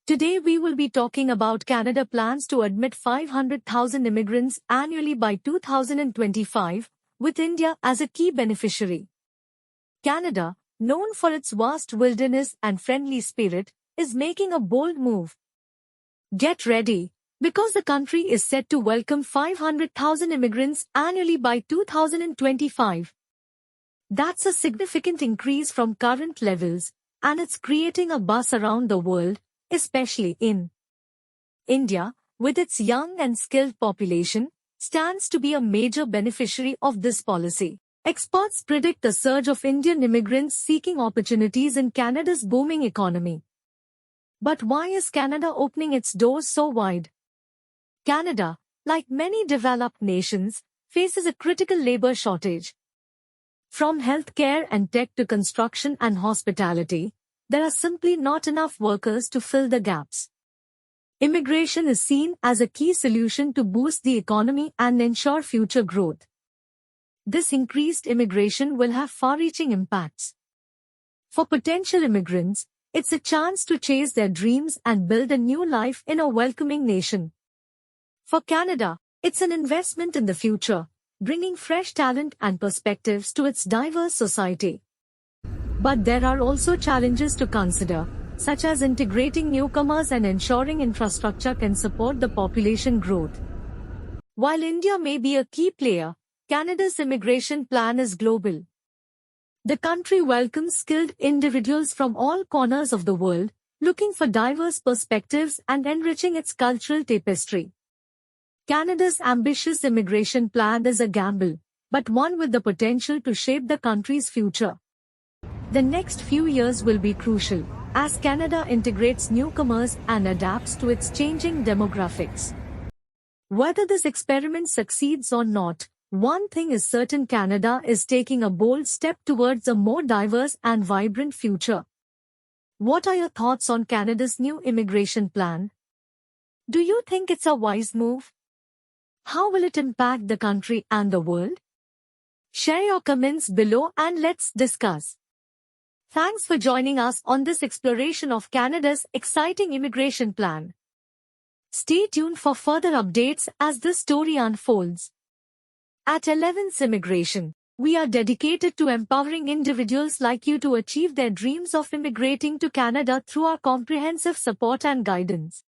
Today we will be talking about Canada plans to admit 500,000 immigrants annually by 2025, with India as a key beneficiary. Canada, known for its vast wilderness and friendly spirit, is making a bold move. Get ready, because the country is set to welcome 500,000 immigrants annually by 2025. That's a significant increase from current levels, and it's creating a buzz around the world, especially in India, with its young and skilled population, stands to be a major beneficiary of this policy. Experts predict a surge of Indian immigrants seeking opportunities in Canada's booming economy. But why is Canada opening its doors so wide? Canada, like many developed nations, faces a critical labor shortage. From healthcare and tech to construction and hospitality, there are simply not enough workers to fill the gaps. Immigration is seen as a key solution to boost the economy and ensure future growth. This increased immigration will have far-reaching impacts. For potential immigrants, it's a chance to chase their dreams and build a new life in a welcoming nation. For Canada, it's an investment in the future, bringing fresh talent and perspectives to its diverse society. But there are also challenges to consider, such as integrating newcomers and ensuring infrastructure can support the population growth. While India may be a key player, Canada's immigration plan is global. The country welcomes skilled individuals from all corners of the world, looking for diverse perspectives and enriching its cultural tapestry. Canada's ambitious immigration plan is a gamble, but one with the potential to shape the country's future. The next few years will be crucial, as Canada integrates newcomers and adapts to its changing demographics. Whether this experiment succeeds or not, one thing is certain: Canada is taking a bold step towards a more diverse and vibrant future. What are your thoughts on Canada's new immigration plan? Do you think it's a wise move? How will it impact the country and the world? Share your comments below and let's discuss. Thanks for joining us on this exploration of Canada's exciting immigration plan. Stay tuned for further updates as this story unfolds. At 11th Immigration, we are dedicated to empowering individuals like you to achieve their dreams of immigrating to Canada through our comprehensive support and guidance.